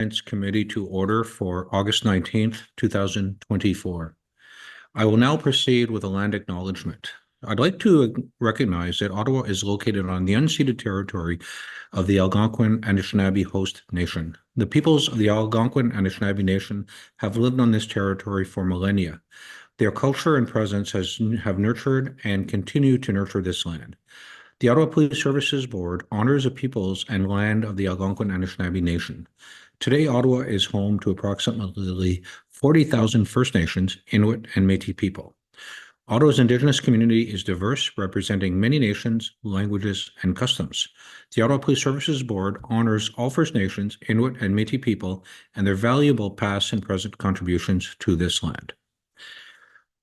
Committee to order for August 19th, 2024. I will now proceed with a land acknowledgement. I'd like to recognize that Ottawa is located on the unceded territory of the Algonquin and Anishinaabe Host Nation. The peoples of the Algonquin and Anishinaabe Nation have lived on this territory for millennia. Their culture and presence have nurtured and continue to nurture this land. The Ottawa Police Services Board honors the peoples and land of the Algonquin and Anishinaabe Nation. Today, Ottawa is home to approximately 40,000 First Nations, Inuit, and Métis people. Ottawa's Indigenous community is diverse, representing many nations, languages, and customs. The Ottawa Police Services Board honors all First Nations, Inuit, and Métis people and their valuable past and present contributions to this land.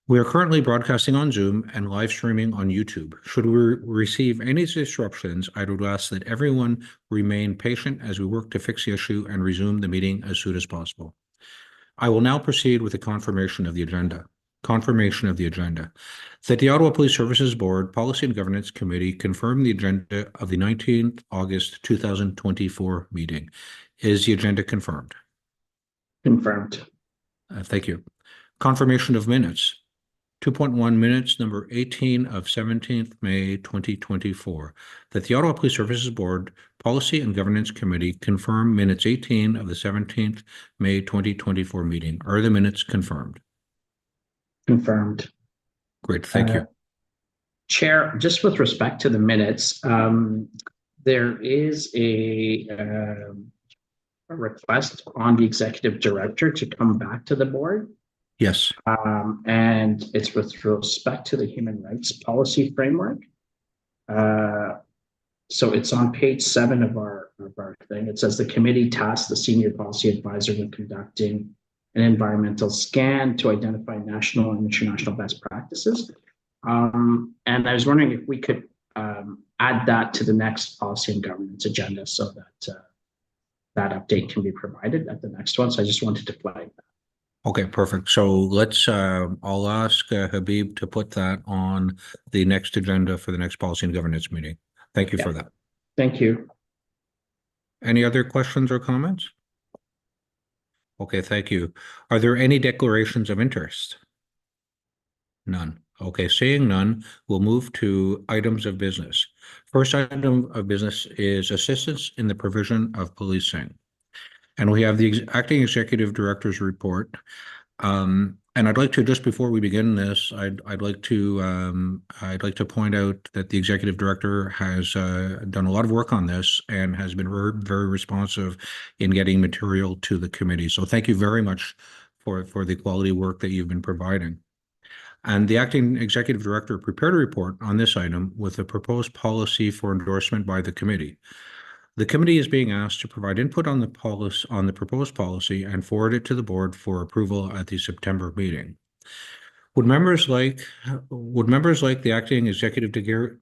We are currently broadcasting on Zoom and live streaming on YouTube. Should we receive any disruptions, I would ask that everyone remain patient as we work to fix the issue and resume the meeting as soon as possible. I will now proceed with the confirmation of the agenda. Confirmation of the agenda. That the Ottawa Police Services Board Policy and Governance Committee confirmed the agenda of the 19th August 2024 meeting. Is the agenda confirmed? Confirmed. Thank you. Confirmation of minutes. 2.1 minutes number 18 of 17th May 2024, that the Ottawa Police Services Board Policy and Governance Committee confirm minutes 18 of the 17th May 2024 meeting. Are the minutes confirmed? Confirmed. Great, thank you. Chair, just with respect to the minutes, there is a request on the Executive Director to come back to the board. Yes. And it's with respect to the human rights policy framework. So it's on page 7 of our thing. It says the committee tasked the senior policy advisor with conducting an environmental scan to identify national and international best practices. And I was wondering if we could add that to the next policy and governance agenda so that that update can be provided at the next one. So I just wanted to flag that. Okay, perfect. So let's, I'll ask Habib to put that on the next agenda for the next policy and governance meeting. Thank you for that. Thank you. Any other questions or comments? Okay, thank you. Are there any declarations of interest? None. Okay, seeing none, we'll move to items of business. First item of business is assistance in the provision of policing. And we have the acting executive director's report. And I'd like to, just before we begin this, I'd like to point out that the executive director has done a lot of work on this and has been very responsive in getting material to the committee. So thank you very much for the quality work that you've been providing. And the acting executive director prepared a report on this item with a proposed policy for endorsement by the committee. The committee is being asked to provide input on the proposed policy and forward it to the board for approval at the September meeting. Would members like the acting executive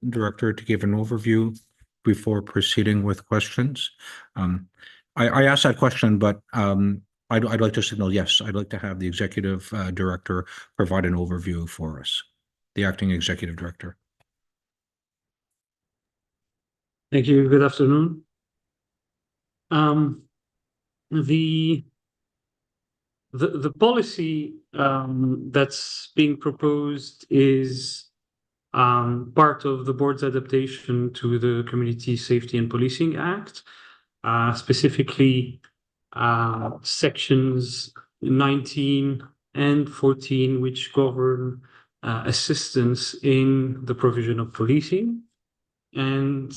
director to give an overview before proceeding with questions? I asked that question, but I'd like to signal yes. I'd like to have the executive director provide an overview for us. The acting executive director. Thank you. Good afternoon. The policy that's being proposed is part of the board's adaptation to the Community Safety and Policing Act, specifically sections 19 and 14, which govern assistance in the provision of policing. And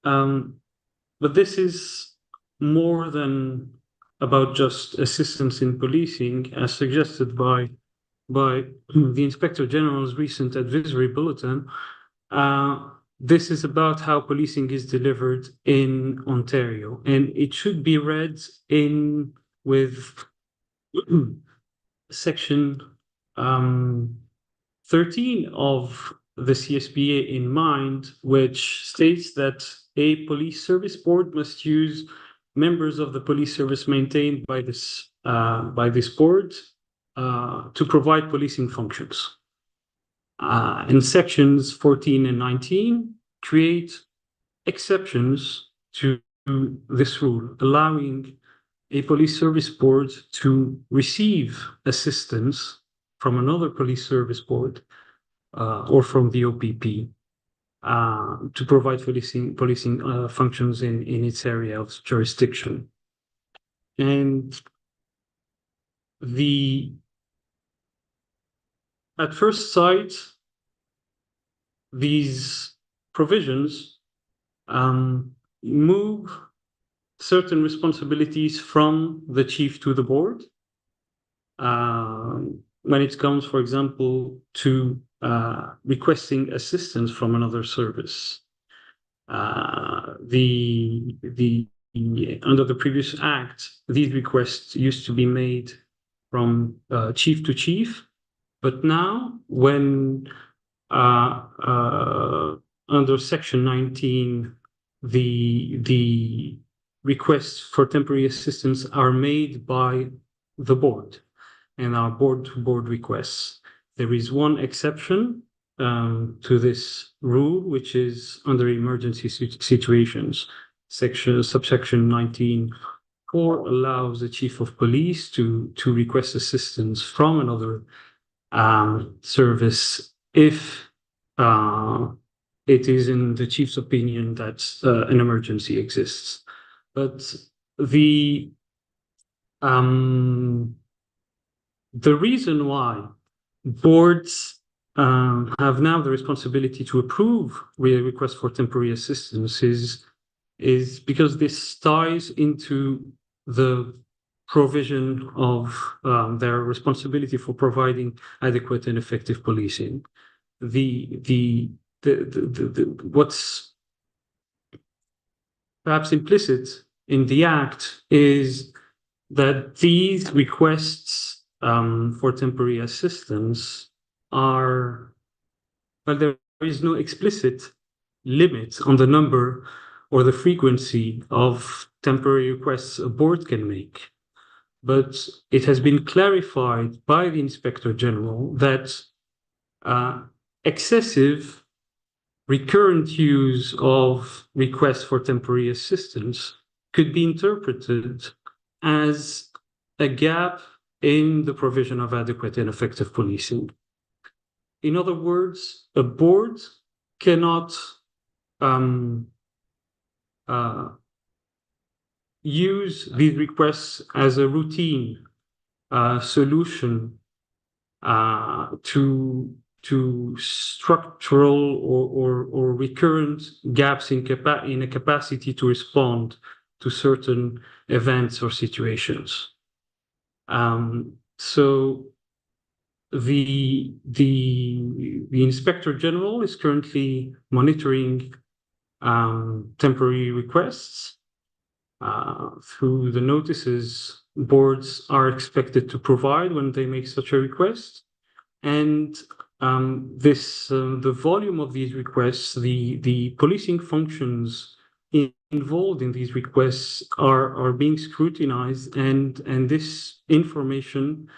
but this is more than about just assistance in policing, as suggested by the Inspector General's recent advisory bulletin. This is about how policing is delivered in Ontario, and it should be read in with section 13 of the CSPA in mind, which states that a police service board must use members of the police service maintained by this board to provide policing functions. And sections 14 and 19 create exceptions to this rule, allowing a police service board to receive assistance from another police service board or from the OPP to provide policing functions in its area of jurisdiction. And at first sight, these provisions move certain responsibilities from the chief to the board. When it comes, for example, to requesting assistance from another service. Under the previous act, these requests used to be made from chief to chief, but now when under section 19, the requests for temporary assistance are made by the board and are board-to-board requests. There is one exception to this rule, which is under emergency situations. Subsection 19(4) allows the chief of police to request assistance from another service if it is in the chief's opinion that an emergency exists. But the reason why boards have now the responsibility to approve requests for temporary assistance is because this ties into the provision of their responsibility for providing adequate and effective policing. What's perhaps implicit in the act is that these requests for temporary assistance are, well, there is no explicit limit on the number or the frequency of temporary requests a board can make. But it has been clarified by the Inspector General that excessive recurrent use of requests for temporary assistance could be interpreted as a gap in the provision of adequate and effective policing. In other words, a board cannot use these requests as a routine solution to structural or recurrent gaps in a capacity to respond to certain events or situations. So the Inspector General is currently monitoring temporary requests through the notices boards are expected to provide when they make such a request. And the volume of these requests, the policing functions involved in these requests are being scrutinized, and this information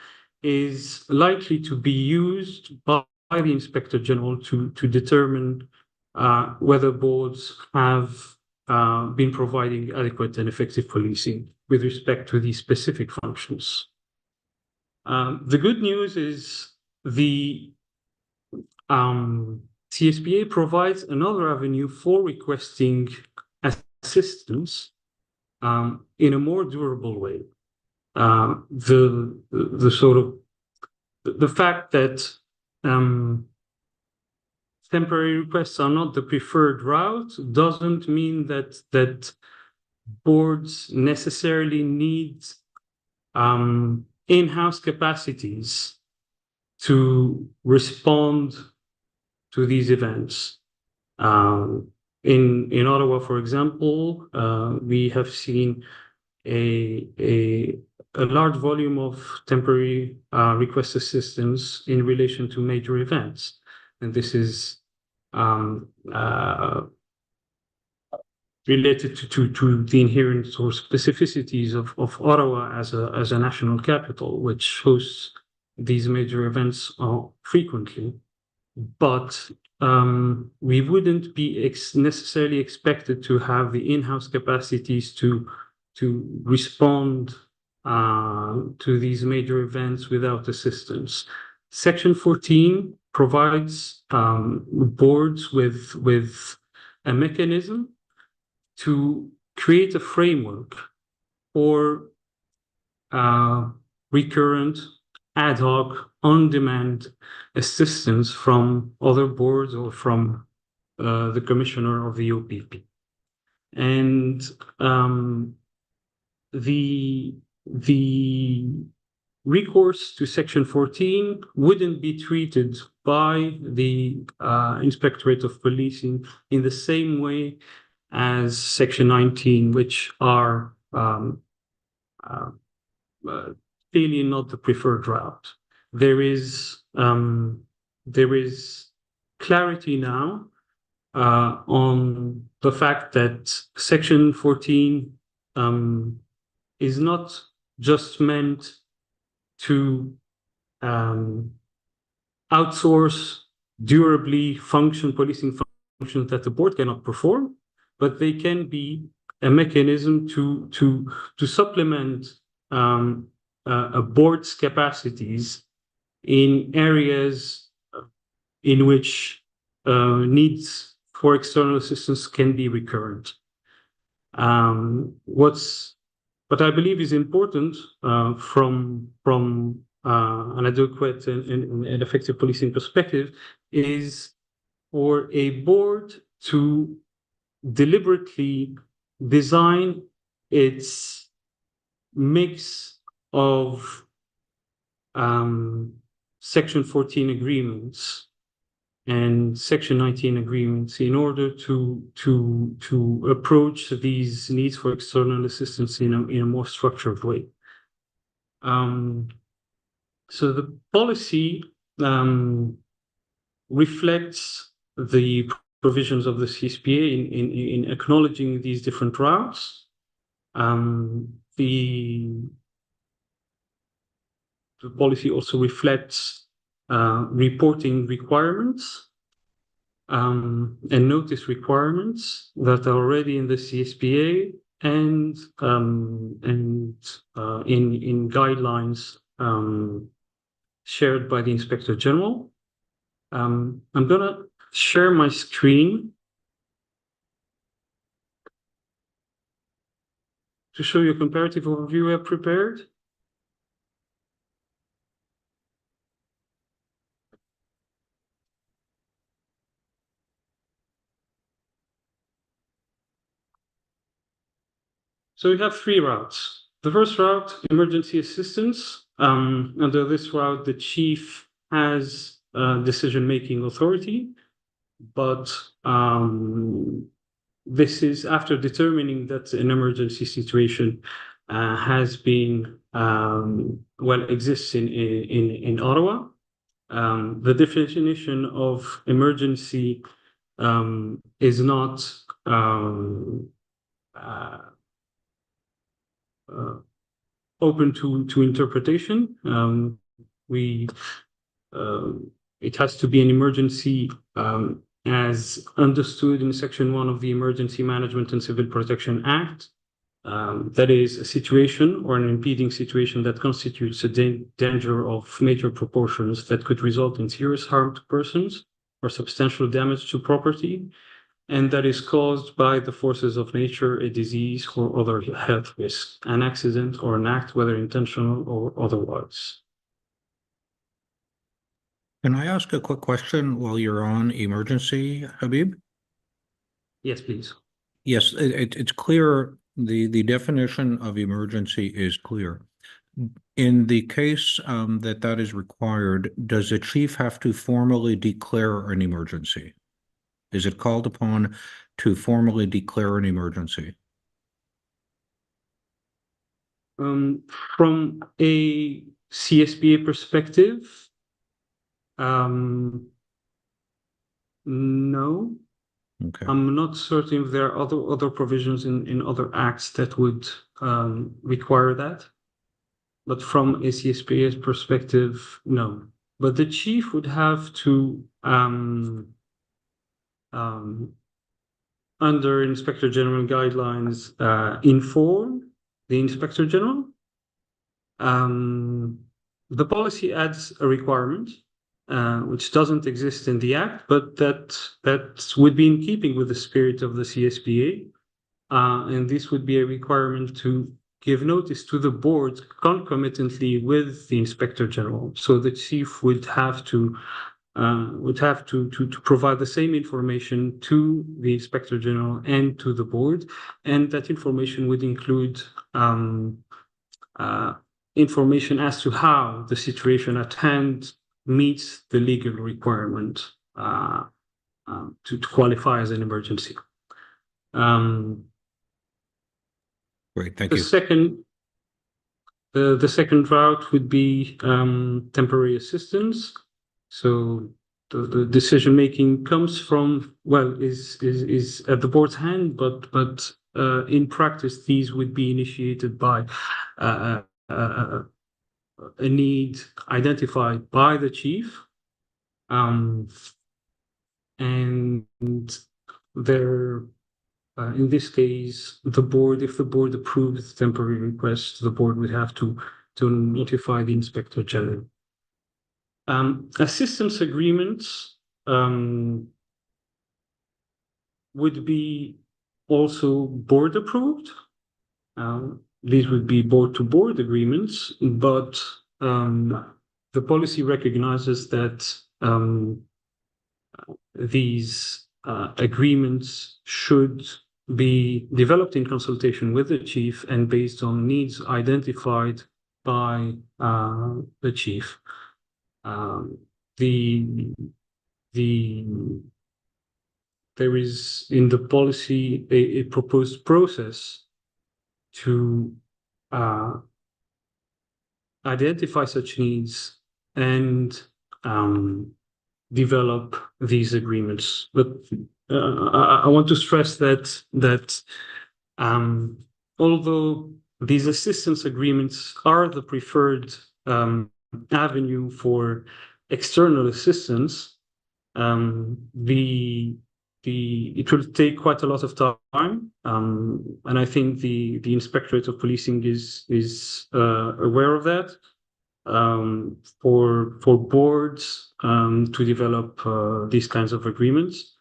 is likely to be used by the Inspector General to determine whether boards have been providing adequate and effective policing with respect to these specific functions. The good news is the CSPA provides another avenue for requesting assistance in a more durable way. The fact that temporary requests are not the preferred route doesn't mean that boards necessarily need in-house capacities to respond to these events. In Ottawa, for example, we have seen a large volume of temporary request assistance in relation to major events. And this is related to the inherent or specificities of Ottawa as a national capital, which hosts these major events frequently. But we wouldn't be necessarily expected to have the in-house capacities to respond to these major events without assistance. Section 14 provides boards with a mechanism to create a framework for recurrent, ad hoc, on-demand assistance from other boards or from the commissioner of the OPP. And the recourse to Section 14 wouldn't be treated by the Inspectorate of Policing in the same way as Section 19, which are clearly not the preferred route. There is clarity now on the fact that Section 14 is not just meant to outsource durably policing functions that the board cannot perform, but they can be a mechanism to supplement a board's capacities in areas in which needs for external assistance can be recurrent. What I believe is important from an adequate and effective policing perspective is for a board to deliberately design its mix of Section 14 agreements and Section 19 agreements in order to approach these needs for external assistance in a more structured way. So the policy reflects the provisions of the CSPA in acknowledging these different routes. The policy also reflects reporting requirements and notice requirements that are already in the CSPA and in guidelines shared by the Inspector General. I'm gonna share my screen to show you a comparative overview I prepared. So we have three routes. The first route, emergency assistance. Under this route, the chief has decision-making authority, but this is after determining that an emergency situation has been exists in Ottawa. The definition of emergency is not open to interpretation. It has to be an emergency as understood in Section 1 of the Emergency Management and Civil Protection Act. That is a situation or an impeding situation that constitutes a danger of major proportions that could result in serious harm to persons or substantial damage to property, and that is caused by the forces of nature, a disease, or other health risk, an accident or an act, whether intentional or otherwise. Can I ask a quick question while you're on emergency, Habib? Yes, please. Yes, it's clear. The definition of emergency is clear. In the case that is required, does the chief have to formally declare an emergency? Is it called upon to formally declare an emergency? From a CSPA perspective, no. Okay. I'm not certain if there are other provisions in other acts that would require that. But from a CSPA's perspective, no. But the chief would have to, under Inspector General guidelines, inform the Inspector General the policy adds a requirement which doesn't exist in the Act, but that would be in keeping with the spirit of the CSPA. And this would be a requirement to give notice to the board concomitantly with the Inspector General. So the chief would have to provide the same information to the Inspector General and to the board, and that information would include information as to how the situation at hand meets the legal requirement to qualify as an emergency. Great, thank The you. the second route would be temporary assistance. So the decision making comes from, well, is at the board's hand, but in practice these would be initiated by a need identified by the chief, and there. In this case, the board, if the board approves the temporary request, the board would have to notify the Inspector General. Assistance agreements would be also board approved. These would be board-to-board agreements, but the policy recognizes that these agreements should be developed in consultation with the chief and based on needs identified by the chief. There is in the policy a proposed process to identify such needs and develop these agreements. But I want to stress that although these assistance agreements are the preferred avenue for external assistance, it will take quite a lot of time, and I think the Inspectorate of Policing is aware of that. For boards to develop these kinds of agreements,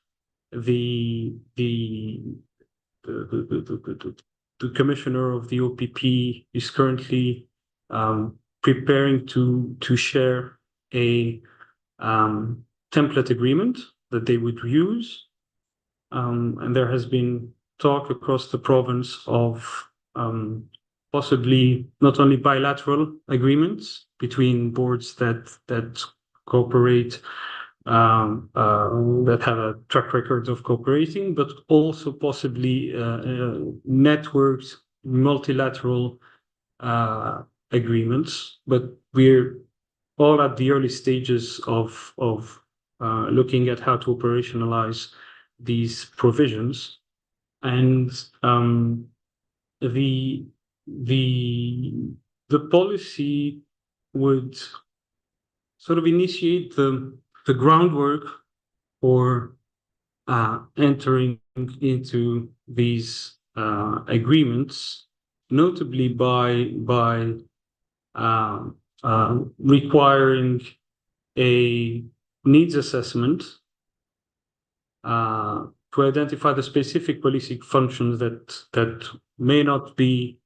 the commissioner of the OPP is currently preparing to share a template agreement that they would use, and there has been talk across the province of possibly not only bilateral agreements between boards that cooperate, that have a track record of cooperating, but also possibly networked multilateral agreements. But we're all at the early stages of looking at how to operationalize these provisions, and the policy would sort of initiate the groundwork for entering into these agreements, notably by requiring a needs assessment to identify the specific policing functions that may not be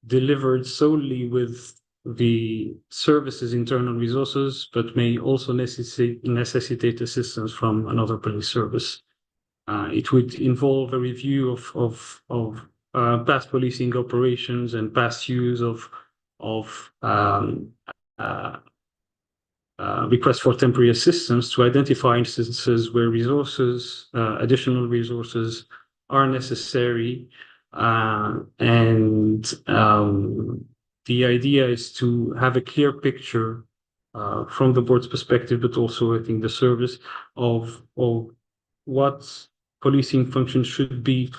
delivered solely with the service's internal resources, but may also necessitate assistance from another police service. It would involve a review of past policing operations and past use of requests for temporary assistance to identify instances where additional resources are necessary. And the idea is to have a clear picture from the board's perspective, but also I think the service of what policing functions should be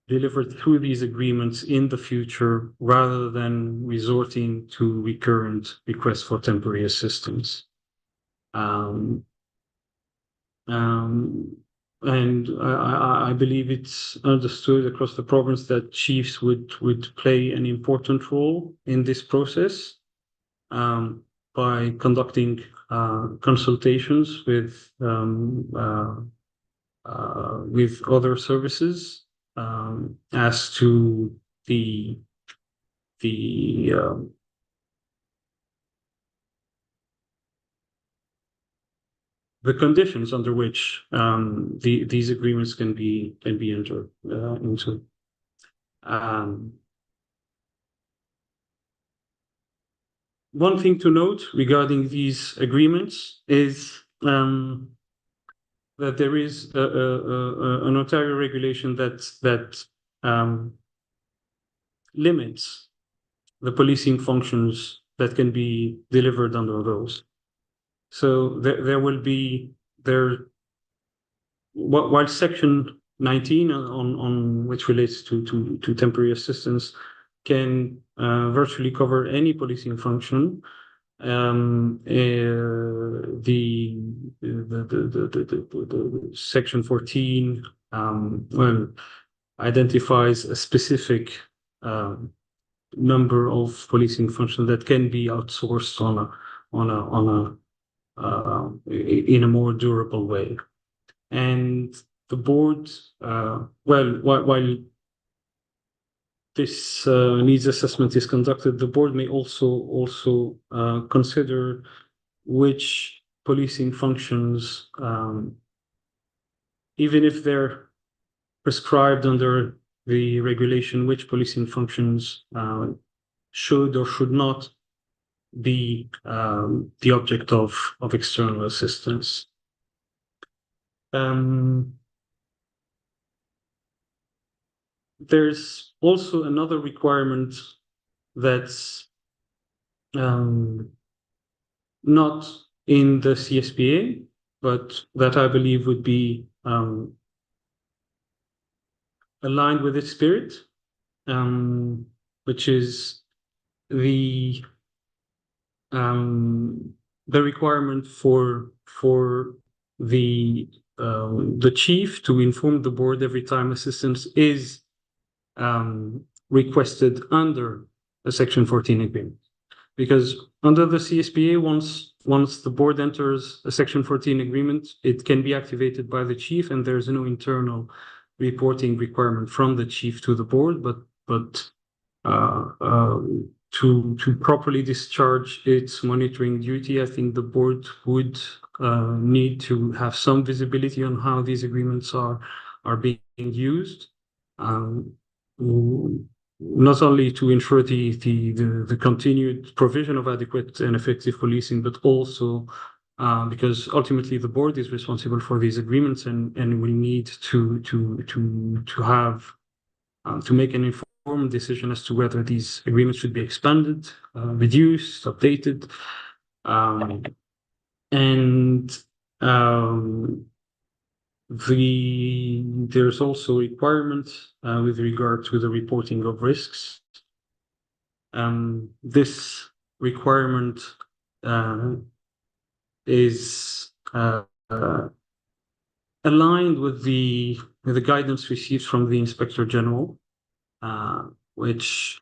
delivered through these agreements in the future, rather than resorting to recurrent requests for temporary assistance. and I believe it's understood across the province that chiefs would play an important role in this process, by conducting consultations with other services, as to the the um, the conditions under which these agreements can be entered into. One thing to note regarding these agreements is that there is an Ontario regulation that limits the policing functions that can be delivered under those. So there will be while Section 19 on which relates to temporary assistance can virtually cover any policing function. The Section 14 well identifies a specific number of policing functions that can be outsourced in a more durable way. And the board, while this needs assessment is conducted, the board may also consider which policing functions, even if they're prescribed under the regulation, which policing functions should or should not be the object of external assistance. There's also another requirement that's not in the CSPA, but that I believe would be aligned with its spirit, which is the requirement for the chief to inform the board every time assistance is requested under a Section 14 agreement. Because under the CSPA, once the board enters a Section 14 agreement, it can be activated by the chief, and there's no internal reporting requirement from the chief to the board, but to properly discharge its monitoring duty, I think the board would need to have some visibility on how these agreements are being used. Not only to ensure the continued provision of adequate and effective policing, but also because ultimately the board is responsible for these agreements and we need to make an informed decision as to whether these agreements should be expanded, reduced, updated, and there's also requirements with regard to the reporting of risks. This requirement is aligned with the guidance received from the Inspector General, which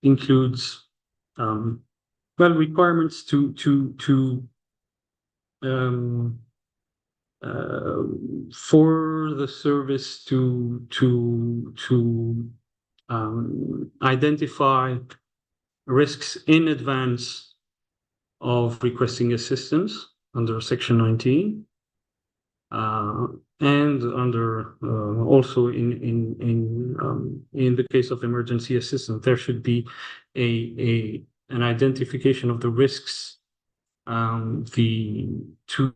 includes requirements for the service to identify risks in advance of requesting assistance under Section 19, and under also in the case of emergency assistance, there should be an identification of the risks to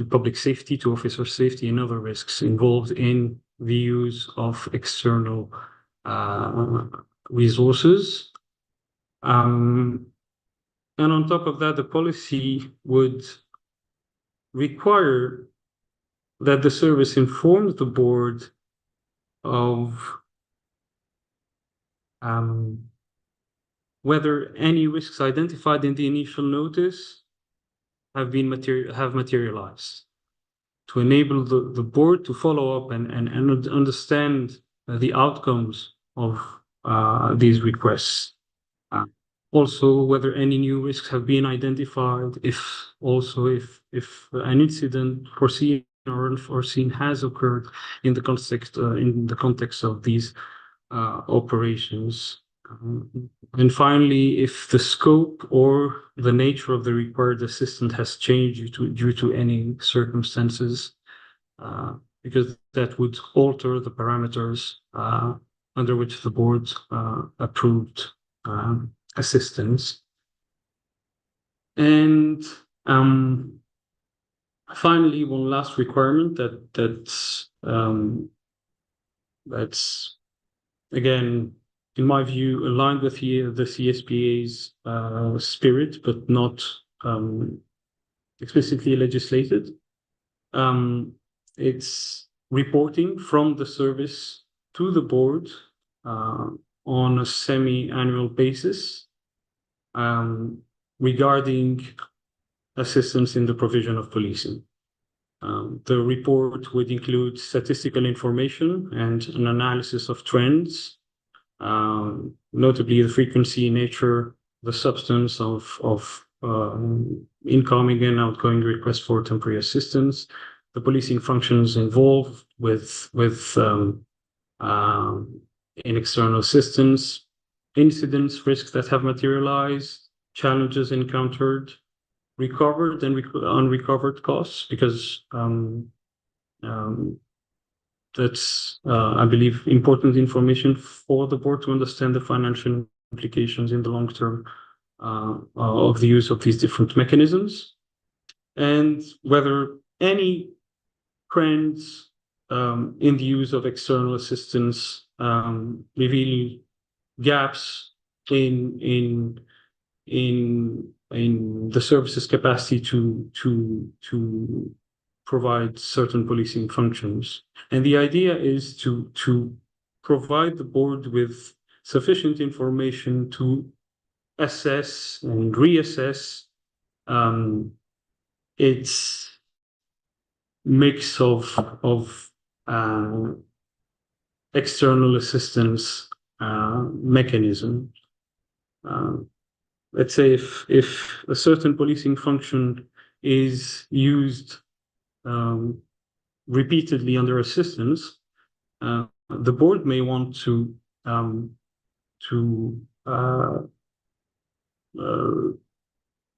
public safety, to officer safety, and other risks involved in the use of external resources. And on top of that, the policy would require that the service informs the board of whether any risks identified in the initial notice have materialized. to enable the board to follow up and understand the outcomes of these requests. Also, whether any new risks have been identified, if an incident foreseen or unforeseen has occurred in the context of these operations. And finally, if the scope or the nature of the required assistance has changed due to any circumstances, because that would alter the parameters under which the board approved assistance. And finally, one last requirement that's again, in my view, aligned with the CSPA's spirit, but not explicitly legislated. It's reporting from the service to the board on a semi-annual basis regarding assistance in the provision of policing. The report would include statistical information and an analysis of trends, notably the frequency, nature, the substance of incoming and outgoing requests for temporary assistance, the policing functions involved with in external assistance, incidents, risks that have materialized, challenges encountered, recovered and unrecovered costs, because that's, I believe, important information for the board to understand the financial implications in the long term of the use of these different mechanisms, and whether any trends in the use of external assistance reveal gaps in the service's capacity to provide certain policing functions. And the idea is to provide the board with sufficient information to assess and reassess its mix of external assistance mechanism. Let's say if a certain policing function is used repeatedly under assistance, the board may want to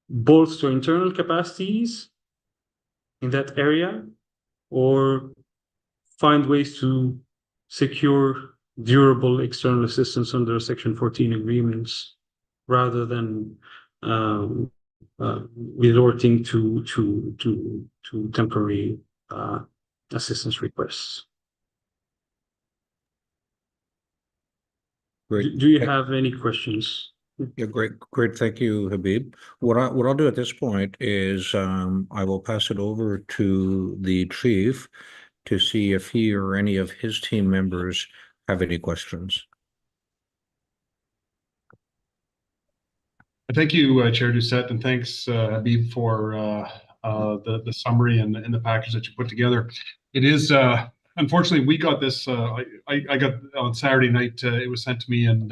bolster internal capacities in that area, or find ways to secure durable external assistance under Section 14 agreements, rather than resorting to temporary assistance requests. Great. Do you have any questions? Yeah, great. Thank you, Habib. What I'll do at this point is I will pass it over to the chief to see if he or any of his team members have any questions. Thank you, Chair Doucette, and thanks, Habib, for the summary and the package that you put together. It is, unfortunately, we got this, I got on Saturday night, it was sent to me, and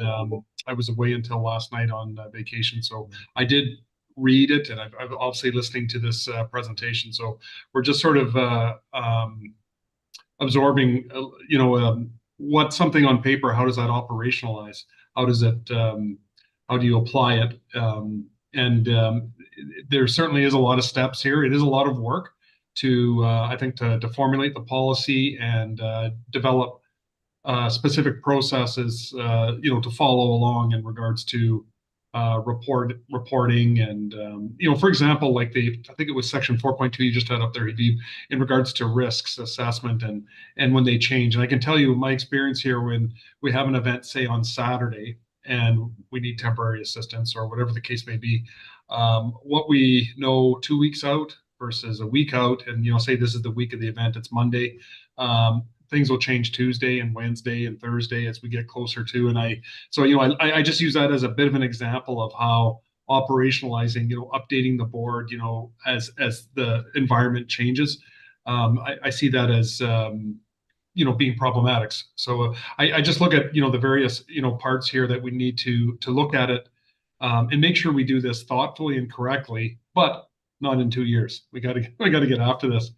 I was away until last night on vacation. So I did read it, and I've obviously listening to this presentation. So we're just sort of absorbing, what's something on paper, how does that operationalize? How does it, how do you apply it? There certainly is a lot of steps here. It is a lot of work to, I think, to formulate the policy and develop specific processes, to follow along in regards to reporting and, for example, like I think it was Section 4.2 you just had up there, Habib, in regards to risks assessment and when they change. And I can tell you my experience here, when we have an event, say on Saturday, and we need temporary assistance or whatever the case may be, what we know 2 weeks out versus a week out, and say this is the week of the event, it's Monday, things will change Tuesday and Wednesday and Thursday as we get closer to. And I just use that as a bit of an example of how operationalizing, updating the board, as the environment changes, I see that as being problematic. So I just look at the various parts here that we need to look at it and make sure we do this thoughtfully and correctly, but not in 2 years. We got to get after this.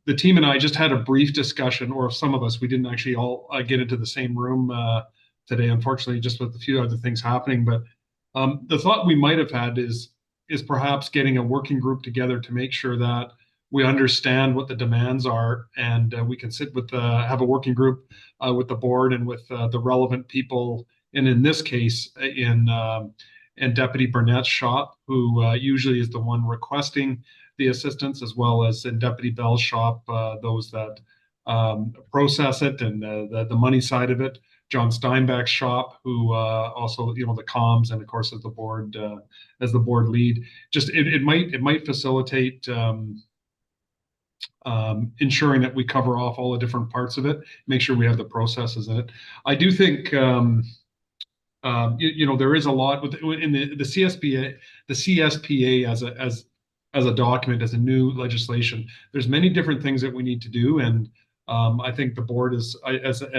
The team and I just had a brief discussion, or some of us, we didn't actually all get into the same room today, unfortunately, just with a few other things happening. But the thought we might have had is perhaps getting a working group together to make sure that we understand what the demands are, and we can sit with have a working group with the board and with the relevant people, and in this case, in Deputy Burnett's shop, who usually is the one requesting the assistance, as well as in Deputy Bell's shop, those that process it and the money side of it. John Steinbeck's shop, who also the comms, and of course as the board lead. Just it might facilitate ensuring that we cover off all the different parts of it, make sure we have the processes in it. I do think there is a lot in the CSPA, as a document, as a new legislation. There's many different things that we need to do, and I think the board as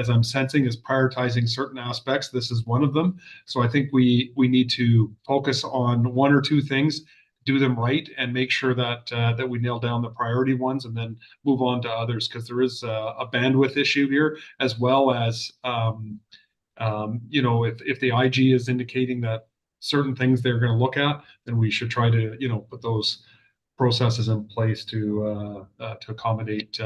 I'm sensing, is prioritizing certain aspects. This is one of them. So I think we need to focus on one or two things, do them right, and make sure that that we nail down the priority ones, and then move on to others, because there is a bandwidth issue here, as well as if the IG is indicating that certain things they're going to look at, then we should try to put those processes in place to accommodate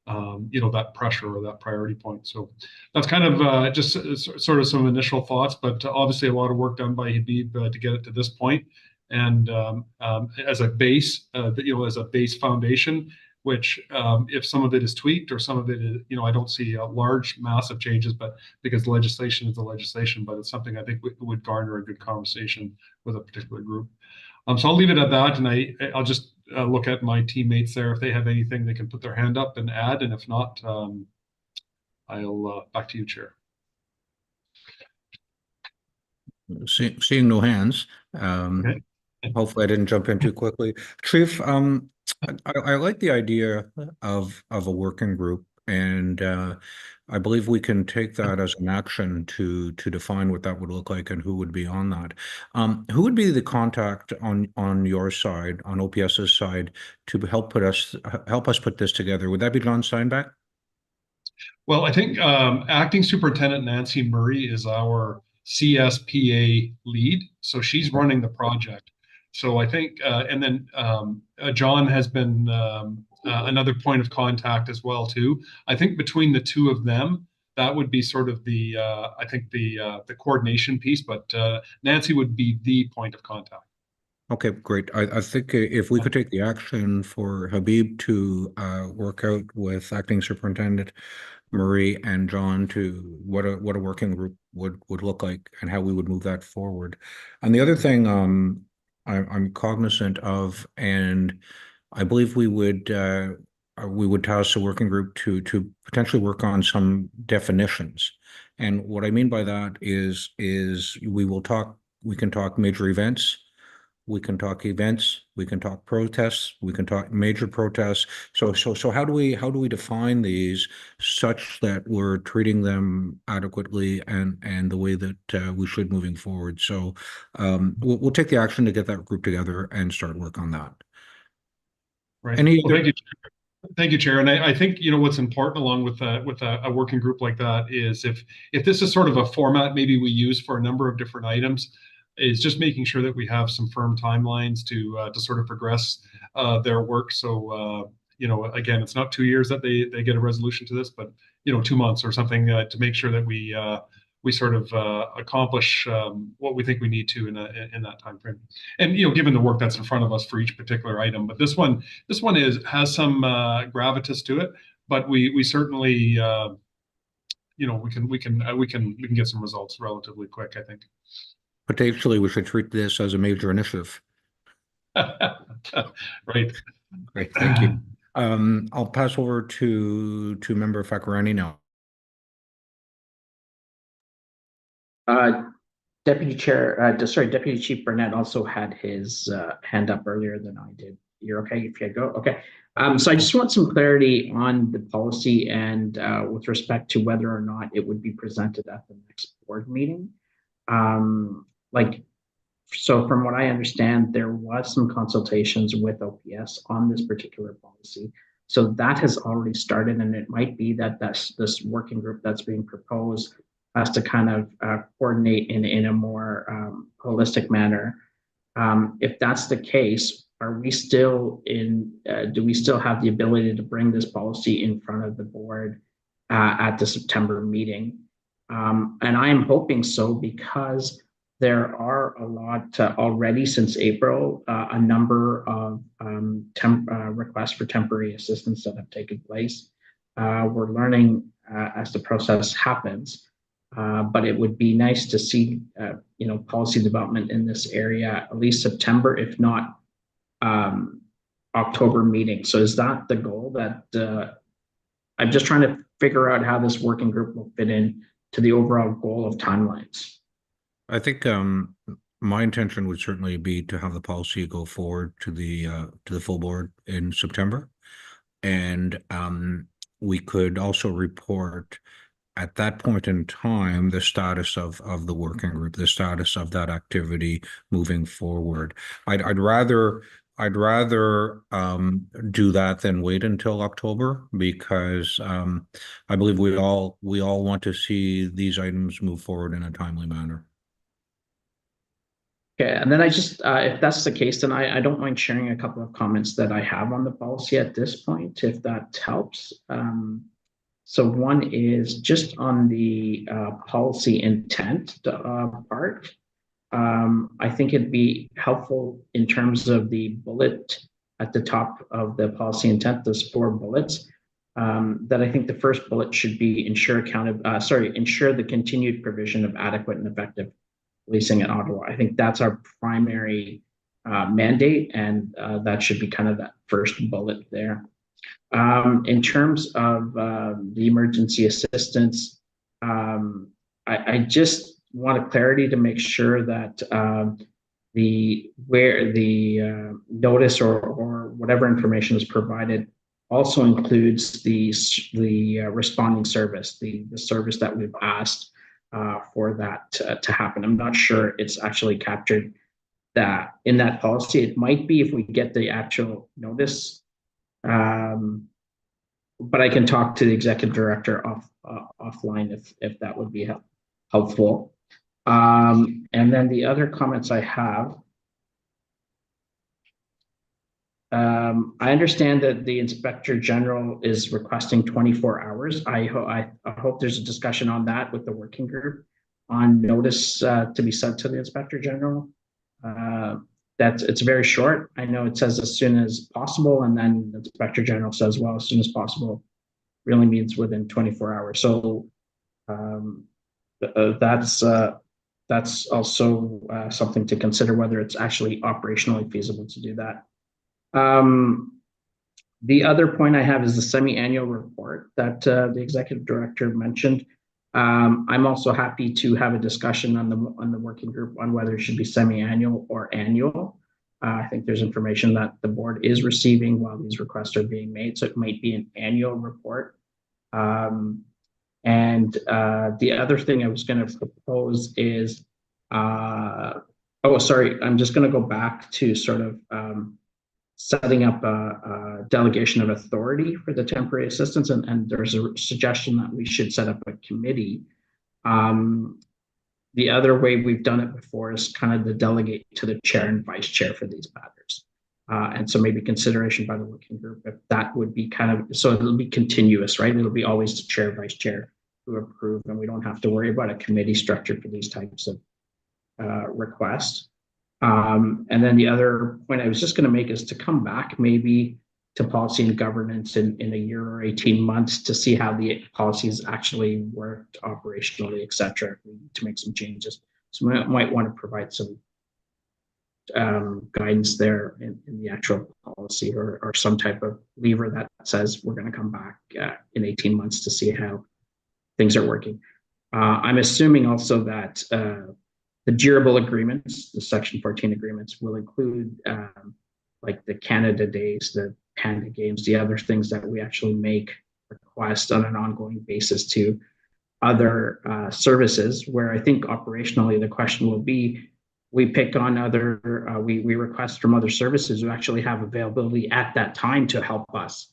that pressure or that priority point. So that's kind of just sort of some initial thoughts, but obviously a lot of work done by Habib to get it to this point. And as a base, as a base foundation, which if some of it is tweaked or some of it is, I don't see large, massive changes, but because legislation is the legislation, but it's something I think would garner a good conversation with a particular group. So I'll leave it at that, and I'll just look at my teammates there. If they have anything, they can put their hand up and add, and if not, I'll back to you, Chair. Seeing no hands, Okay. hopefully I didn't jump in too quickly. Chief, I like the idea of a working group, and I believe we can take that as an action to define what that would look like and who would be on that. Who would be the contact on your side, on OPS's side, to help us put this together? Would that be John Steinbeck? Well, I think Acting Superintendent Nancy Murray is our CSPA lead, so she's running the project. So I think, and then John has been another point of contact as well too. I think between the two of them, that would be sort of the coordination piece. But Nancy would be the point of contact. Okay, great. I think if we could take the action for Habib to work out with Acting Superintendent Murray and John to what a working group would look like and how we would move that forward. And the other thing I'm cognizant of, and I believe we would task a working group to potentially work on some definitions. And what I mean by that is we can talk major events. We can talk events, we can talk protests, we can talk major protests. So how do we define these such that we're treating them adequately and the way that we should moving forward? So we'll take the action to get that group together and start work on that. Right. Any well, thank you, Chair. And I think what's important along with a working group like that is if this is sort of a format maybe we use for a number of different items, is just making sure that we have some firm timelines to sort of progress their work. So again, it's not 2 years that they get a resolution to this, but 2 months or something to make sure that we sort of accomplish what we think we need to in that time frame. And given the work that's in front of us for each particular item, but this one has some gravitas to it, but we certainly we can get some results relatively quick, I think. potentially we should treat this as a major initiative. Right. Great, thank you. I'll pass over to Member Fakarani now. Deputy Chief Burnett also had his hand up earlier than I did. you're okay if you go? Okay. So I just want some clarity on the policy and with respect to whether or not it would be presented at the next board meeting. So from what I understand, there was some consultations with OPS on this particular policy. So that has already started, and it might be that this working group that's being proposed has to kind of coordinate in a more holistic manner. If that's the case, are we still do we still have the ability to bring this policy in front of the board at the September meeting? And I am hoping so, because there are a lot already since April, a number of requests for temporary assistance that have taken place. We're learning as the process happens. But it would be nice to see, policy development in this area at least September, if not October meeting. So is that the goal? That I'm just trying to figure out how this working group will fit in to the overall goal of timelines. I think my intention would certainly be to have the policy go forward to the full board in September, and we could also report at that point in time the status of the working group, the status of that activity moving forward. I'd rather do that than wait until October, because I believe we all want to see these items move forward in a timely manner. Okay, and then I just, if that's the case, then I don't mind sharing a couple of comments that I have on the policy at this point, if that helps. So one is just on the policy intent part. I think it'd be helpful in terms of the bullet at the top of the policy intent, those 4 bullets, that I think the first bullet should be ensure the continued provision of adequate and effective policing in Ottawa. I think that's our primary mandate, and that should be kind of that first bullet there. In terms of the emergency assistance, I just want clarity to make sure that the notice or whatever information is provided also includes the responding service, the service that we've asked for that to happen. I'm not sure it's actually captured that in that policy. It might be if we get the actual notice. But I can talk to the executive director offline if that would be helpful. And then the other comments I have, I understand that the Inspector General is requesting 24 hours. I hope there's a discussion on that with the working group on notice to be sent to the Inspector General. It's very short. I know it says as soon as possible, and then the Inspector General says, well, as soon as possible really means within 24 hours. So that's also something to consider, whether it's actually operationally feasible to do that. The other point I have is the semi-annual report that the executive director mentioned. I'm also happy to have a discussion on the working group on whether it should be semi-annual or annual. I think there's information that the board is receiving while these requests are being made, so it might be an annual report. And the other thing I was going to propose is, I'm just going to go back to sort of setting up a delegation of authority for the temporary assistance, and there's a suggestion that we should set up a committee. The other way we've done it before is kind of to delegate to the chair and vice chair for these matters. And so maybe consideration by the working group, if that would be kind of, so it'll be continuous, right? It'll be always the chair, vice chair who approve, and we don't have to worry about a committee structure for these types of requests. And then the other point I was just going to make is to come back maybe to policy and governance in a year or 18 months to see how the policies actually worked operationally, et cetera, to make some changes. So we might want to provide some guidance there in the actual policy, or some type of lever that says we're going to come back in 18 months to see how things are working. I'm assuming also that the durable agreements, the Section 14 agreements, will include like the Canada Days, the Panda Games, the other things that we actually make requests on an ongoing basis to other services, where I think operationally the question will be, we pick on other, we request from other services who actually have availability at that time to help us,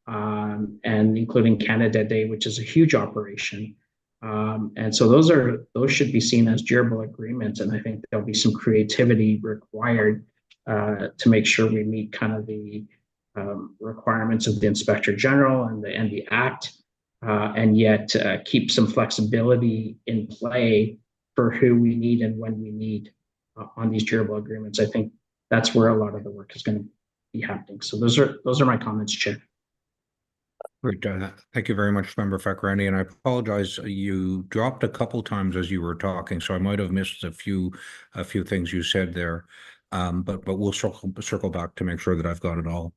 and including Canada Day, which is a huge operation. And so those should be seen as durable agreements, and I think there'll be some creativity required to make sure we meet kind of the requirements of the Inspector General and the Act, and yet keep some flexibility in play for who we need and when we need on these durable agreements. I think that's where a lot of the work is going to be happening. So those are my comments, Chair. Great. Thank you very much, Member Fakrani. And I apologize, you dropped a couple times as you were talking, so I might have missed a few things you said there. But we'll circle back to make sure that I've got it all.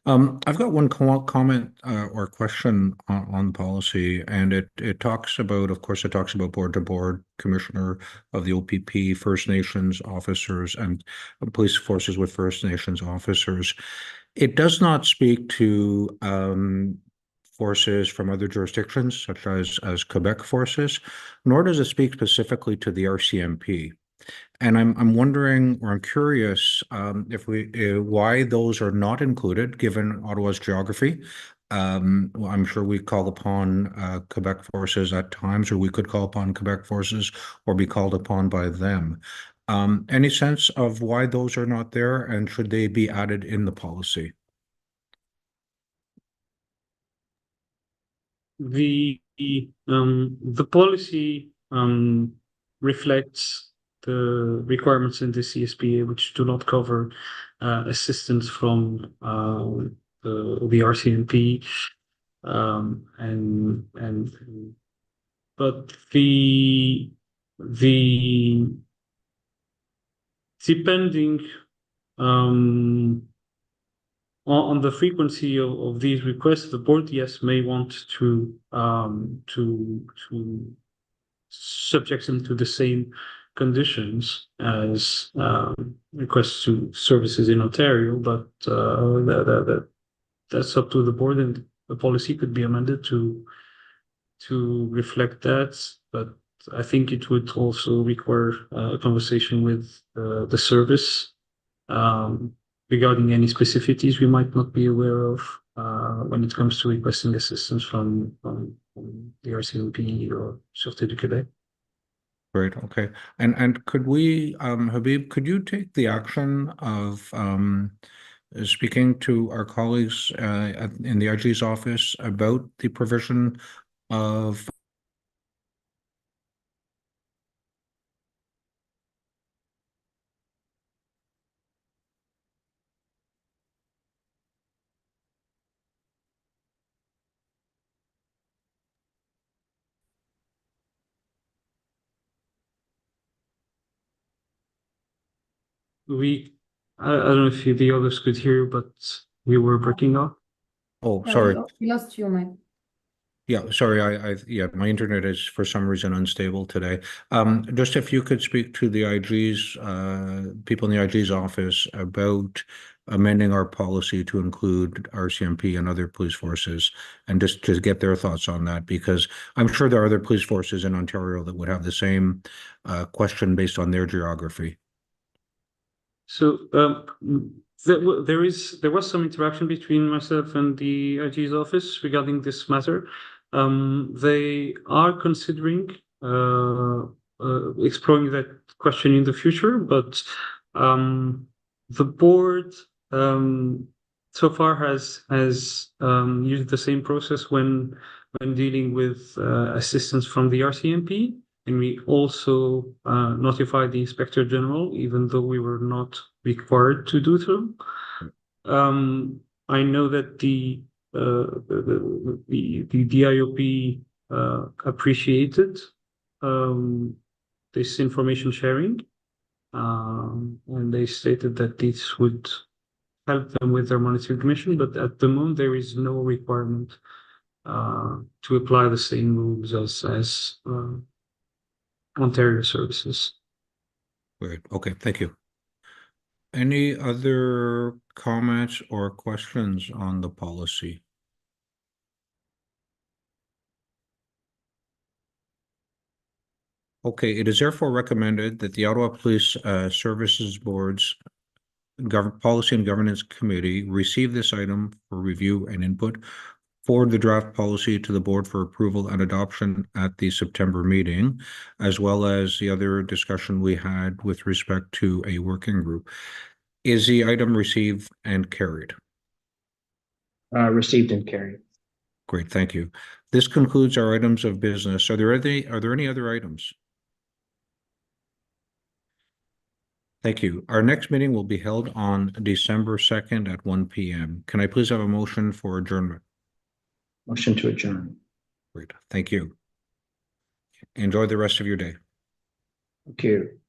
I've got one comment or question on policy, and it talks about, of course, it talks about board-to-board commissioner of the OPP, First Nations officers, and police forces with First Nations officers. It does not speak to forces from other jurisdictions, such as Quebec forces, nor does it speak specifically to the RCMP. And I'm wondering, or I'm curious, if why those are not included, given Ottawa's geography. Well, I'm sure we call upon Quebec forces at times, or we could call upon Quebec forces, or be called upon by them. Any sense of why those are not there, and should they be added in the policy? The policy reflects the requirements in the CSPA, which do not cover assistance from the RCMP, but the depending on the frequency of these requests, the board, yes, may want to subject them to the same conditions as requests to services in Ontario, but that's up to the board, and the policy could be amended to reflect that. But I think it would also require a conversation with the service regarding any specificities we might not be aware of when it comes to requesting assistance from the RCMP or Sûreté du Québec. Great. Okay. And could we, Habib, could you take the action of speaking to our colleagues in the IG's office about the provision of I don't know if the others could hear you, but we were breaking up. Oh, sorry. We lost you, Mike. Yeah, sorry. Yeah, my internet is for some reason unstable today. Just if you could speak to the IG's people in the IG's office about amending our policy to include RCMP and other police forces, and just to get their thoughts on that, because I'm sure there are other police forces in Ontario that would have the same question based on their geography. So there was some interaction between myself and the IG's office regarding this matter. They are considering exploring that question in the future, but the board so far has used the same process when dealing with assistance from the RCMP. And we also notified the Inspector General, even though we were not required to do so. I know that the DIOP appreciated this information sharing, and they stated that this would help them with their monitoring mission. But at the moment, there is no requirement to apply the same rules as Ontario services. Great. Okay, thank you. Any other comments or questions on the policy? Okay, it is therefore recommended that the Ottawa Police Services Board's Policy and Governance Committee receive this item for review and input, forward the draft policy to the board for approval and adoption at the September meeting, as well as the other discussion we had with respect to a working group. Is the item received and carried? Received and carried. Great, thank you. This concludes our items of business. Are there any other items? Thank you. Our next meeting will be held on December 2nd at 1 p.m. Can I please have a motion for adjournment? Motion to adjourn. Great, thank you. Enjoy the rest of your day. Thank you.